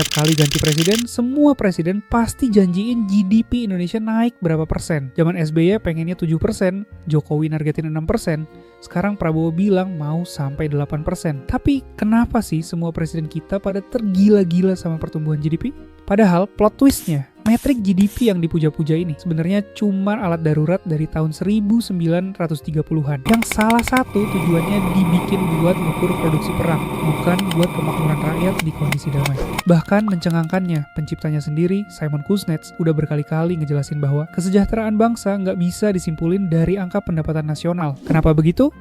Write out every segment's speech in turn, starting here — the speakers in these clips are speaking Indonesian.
Setiap kali ganti presiden, semua presiden pasti janjiin GDP Indonesia naik berapa persen. Zaman SBY pengennya 7%, Jokowi nargetin 6%, sekarang Prabowo bilang mau sampai 8%. Tapi kenapa sih semua presiden kita pada tergila-gila sama pertumbuhan GDP? Padahal plot twistnya, metrik GDP yang dipuja-puja ini sebenarnya cuma alat darurat dari tahun 1930-an yang salah satu tujuannya dibikin buat mengukur produksi perang, bukan buat kemakmuran rakyat di kondisi damai. Bahkan mencengangkannya, penciptanya sendiri, Simon Kuznets, udah berkali-kali ngejelasin bahwa kesejahteraan bangsa nggak bisa disimpulin dari angka pendapatan nasional. Kenapa begitu?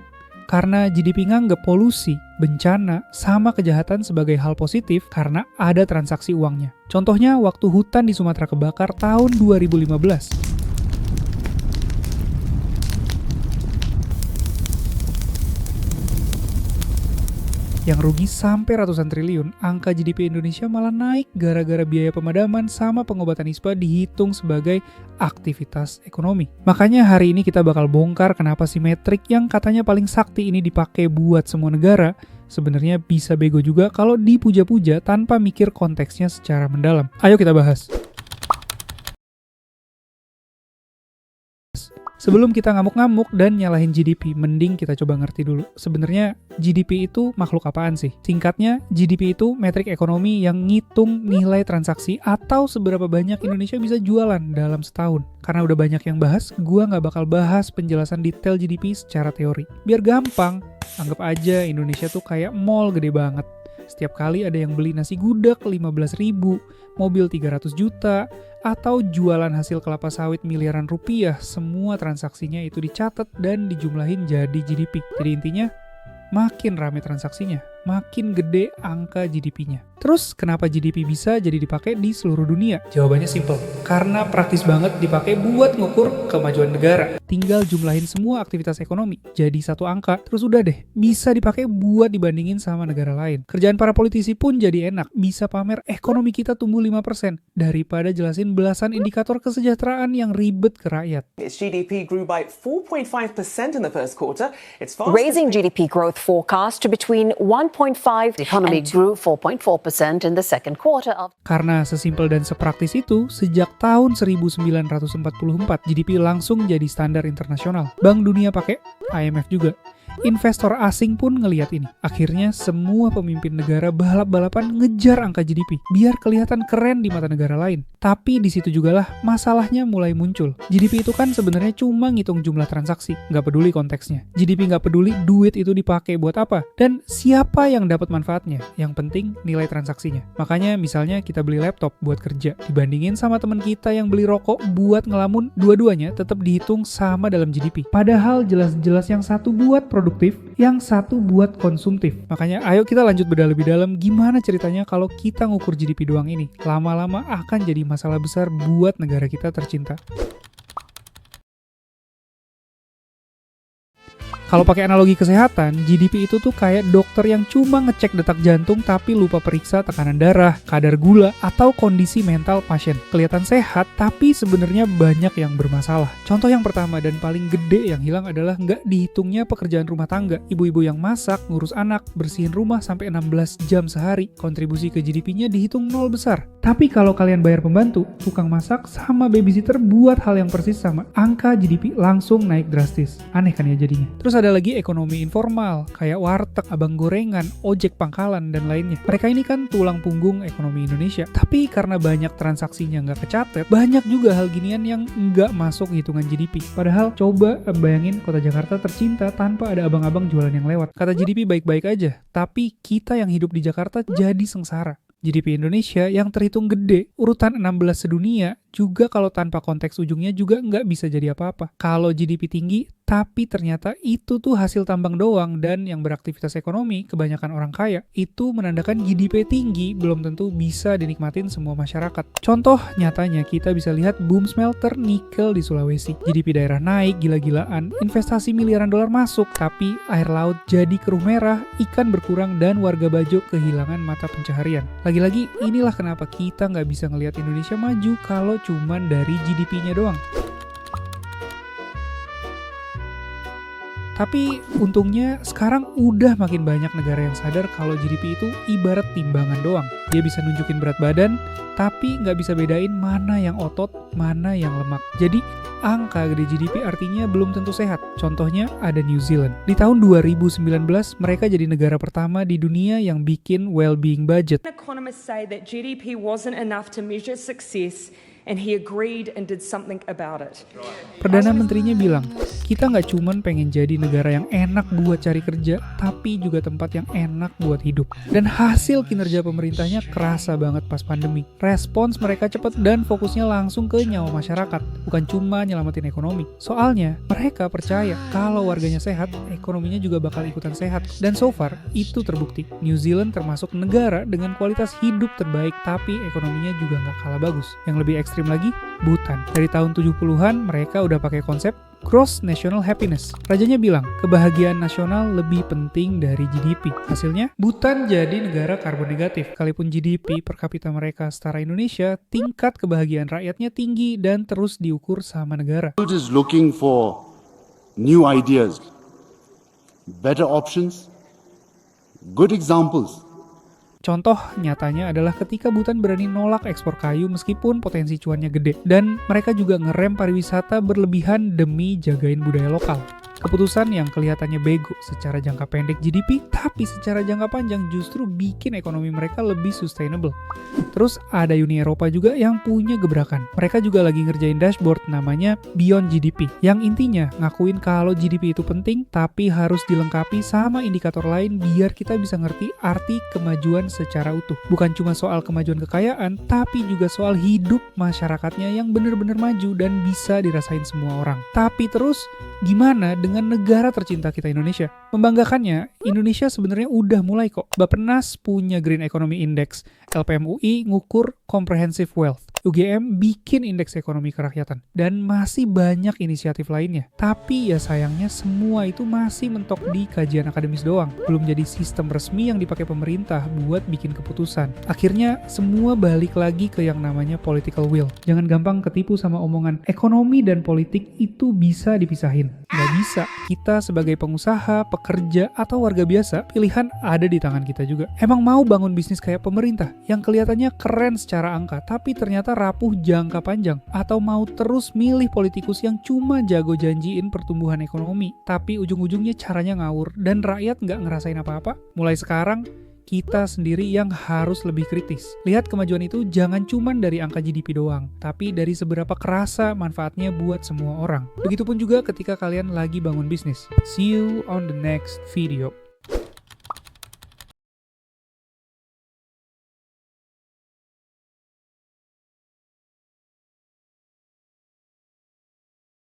Karena GDP nganggep polusi, bencana, sama kejahatan sebagai hal positif karena ada transaksi uangnya. Contohnya waktu hutan di Sumatera kebakar tahun 2015. Yang rugi sampai ratusan triliun, angka GDP Indonesia malah naik gara-gara biaya pemadaman sama pengobatan ISPA dihitung sebagai aktivitas ekonomi. Makanya hari ini kita bakal bongkar kenapa si metrik yang katanya paling sakti ini dipakai buat semua negara, sebenarnya bisa bego juga kalau dipuja-puja tanpa mikir konteksnya secara mendalam. Ayo kita bahas. Sebelum kita ngamuk-ngamuk dan nyalahin GDP, mending kita coba ngerti dulu. Sebenarnya GDP itu makhluk apaan sih? Singkatnya, GDP itu metrik ekonomi yang ngitung nilai transaksi atau seberapa banyak Indonesia bisa jualan dalam setahun. Karena udah banyak yang bahas, gua nggak bakal bahas penjelasan detail GDP secara teori. Biar gampang, anggap aja Indonesia tuh kayak mall gede banget. Setiap kali ada yang beli nasi gudeg 15.000, mobil 300 juta, atau jualan hasil kelapa sawit miliaran rupiah, semua transaksinya itu dicatat dan dijumlahin jadi GDP. Jadi intinya, makin rame transaksinya, makin gede angka GDP-nya. Terus kenapa GDP bisa jadi dipakai di seluruh dunia? Jawabannya simple. Karena praktis banget dipakai buat ngukur kemajuan negara. Tinggal jumlahin semua aktivitas ekonomi jadi satu angka, terus udah deh, bisa dipakai buat dibandingin sama negara lain. Kerjaan para politisi pun jadi enak, bisa pamer ekonomi kita tumbuh 5% daripada jelasin belasan indikator kesejahteraan yang ribet ke rakyat. Its GDP grew by 4.5% in the first quarter. It's raising GDP growth forecast to between 1.5 The economy grew 4.4% in the second quarter of. Karena sesimpel dan sepraktis itu, sejak tahun 1944 GDP langsung jadi standar internasional. Bank Dunia pakai, IMF juga. Investor asing pun ngeliat ini. Akhirnya semua pemimpin negara balap-balapan ngejar angka GDP biar kelihatan keren di mata negara lain. Tapi di situ jugalah masalahnya mulai muncul. GDP itu kan sebenarnya cuma ngitung jumlah transaksi, nggak peduli konteksnya. GDP nggak peduli duit itu dipakai buat apa dan siapa yang dapat manfaatnya. Yang penting nilai transaksinya. Makanya misalnya kita beli laptop buat kerja, dibandingin sama teman kita yang beli rokok buat ngelamun, dua-duanya tetap dihitung sama dalam GDP. Padahal jelas-jelas yang satu buat produktif, yang satu buat konsumtif. Makanya ayo kita lanjut bedah lebih dalam gimana ceritanya kalau kita ngukur GDP doang ini. Lama-lama akan jadi masalah besar buat negara kita tercinta. Kalau pakai analogi kesehatan, GDP itu tuh kayak dokter yang cuma ngecek detak jantung tapi lupa periksa tekanan darah, kadar gula, atau kondisi mental pasien. Kelihatan sehat, tapi sebenarnya banyak yang bermasalah. Contoh yang pertama dan paling gede yang hilang adalah nggak dihitungnya pekerjaan rumah tangga. Ibu-ibu yang masak, ngurus anak, bersihin rumah sampai 16 jam sehari, kontribusi ke GDP-nya dihitung nol besar. Tapi kalau kalian bayar pembantu, tukang masak, sama babysitter buat hal yang persis sama, angka GDP langsung naik drastis. Aneh kan ya jadinya. Terus ada lagi ekonomi informal, kayak warteg, abang gorengan, ojek pangkalan, dan lainnya. Mereka ini kan tulang punggung ekonomi Indonesia. Tapi karena banyak transaksinya nggak kecatet, banyak juga hal ginian yang nggak masuk hitungan GDP. Padahal coba bayangin kota Jakarta tercinta tanpa ada abang-abang jualan yang lewat. Kata GDP baik-baik aja, tapi kita yang hidup di Jakarta jadi sengsara. GDP Indonesia yang terhitung gede, urutan 16 sedunia, juga kalau tanpa konteks ujungnya juga nggak bisa jadi apa-apa. Kalau GDP tinggi, tapi ternyata itu tuh hasil tambang doang dan yang beraktivitas ekonomi, kebanyakan orang kaya, itu menandakan GDP tinggi belum tentu bisa dinikmatin semua masyarakat. Contoh nyatanya kita bisa lihat boom smelter nikel di Sulawesi. GDP daerah naik gila-gilaan, investasi miliaran dolar masuk, tapi air laut jadi keruh merah, ikan berkurang, dan warga Bajo kehilangan mata pencaharian. Lagi-lagi inilah kenapa kita nggak bisa ngelihat Indonesia maju kalau cuman dari GDP-nya doang. Tapi untungnya sekarang udah makin banyak negara yang sadar kalau GDP itu ibarat timbangan doang. Dia bisa nunjukin berat badan, tapi nggak bisa bedain mana yang otot, mana yang lemak. Jadi, angka gede GDP artinya belum tentu sehat. Contohnya ada New Zealand. Di tahun 2019, mereka jadi negara pertama di dunia yang bikin well-being budget. Economists say that GDP wasn't enough to measure success, and he agreed and did something about it. Perdana Menterinya bilang, kita nggak cuman pengen jadi negara yang enak buat cari kerja, tapi juga tempat yang enak buat hidup. Dan hasil kinerja pemerintahnya kerasa banget pas pandemi. Respons mereka cepat dan fokusnya langsung ke nyawa masyarakat, bukan cuma nyelamatin ekonomi. Soalnya, mereka percaya kalau warganya sehat, ekonominya juga bakal ikutan sehat. Dan so far, itu terbukti. New Zealand termasuk negara dengan kualitas hidup terbaik, tapi ekonominya juga nggak kalah bagus. Yang lebih ekstrim lagi, Bhutan. Dari tahun 70-an, mereka udah pakai konsep Gross National Happiness. Rajanya bilang, kebahagiaan nasional lebih penting dari GDP. Hasilnya, Bhutan jadi negara karbon negatif. Sekalipun GDP per kapita mereka setara Indonesia, tingkat kebahagiaan rakyatnya tinggi dan terus diukur sama negara. World is looking for new ideas, better options, good examples. Contoh nyatanya adalah ketika Bhutan berani nolak ekspor kayu meskipun potensi cuannya gede. Dan mereka juga ngerem pariwisata berlebihan demi jagain budaya lokal. Keputusan yang kelihatannya bego secara jangka pendek GDP, tapi secara jangka panjang justru bikin ekonomi mereka lebih sustainable. Terus ada Uni Eropa juga yang punya gebrakan. Mereka juga lagi ngerjain dashboard namanya Beyond GDP, yang intinya ngakuin kalau GDP itu penting, tapi harus dilengkapi sama indikator lain biar kita bisa ngerti arti kemajuan secara utuh. Bukan cuma soal kemajuan kekayaan, tapi juga soal hidup masyarakatnya yang bener-bener maju dan bisa dirasain semua orang. Tapi terus, gimana dengan negara tercinta kita Indonesia? Membanggakannya, Indonesia sebenarnya udah mulai kok. Bappenas punya Green Economy Index, LPMUI ngukur Comprehensive Wealth, UGM bikin indeks ekonomi kerakyatan, dan masih banyak inisiatif lainnya. Tapi ya sayangnya semua itu masih mentok di kajian akademis doang, belum jadi sistem resmi yang dipakai pemerintah buat bikin keputusan. Akhirnya semua balik lagi ke yang namanya political will. Jangan gampang ketipu sama omongan ekonomi dan politik itu bisa dipisahin. Nggak bisa. Kita sebagai pengusaha, pekerja, atau warga biasa, pilihan ada di tangan kita juga. Emang mau bangun bisnis kayak pemerintah yang kelihatannya keren secara angka, tapi ternyata rapuh jangka panjang, atau mau terus milih politikus yang cuma jago janjiin pertumbuhan ekonomi, tapi ujung-ujungnya caranya ngawur dan rakyat nggak ngerasain apa-apa? Mulai sekarang, kita sendiri yang harus lebih kritis. Lihat kemajuan itu jangan cuma dari angka GDP doang, tapi dari seberapa kerasa manfaatnya buat semua orang. Begitupun juga ketika kalian lagi bangun bisnis. See you on the next video.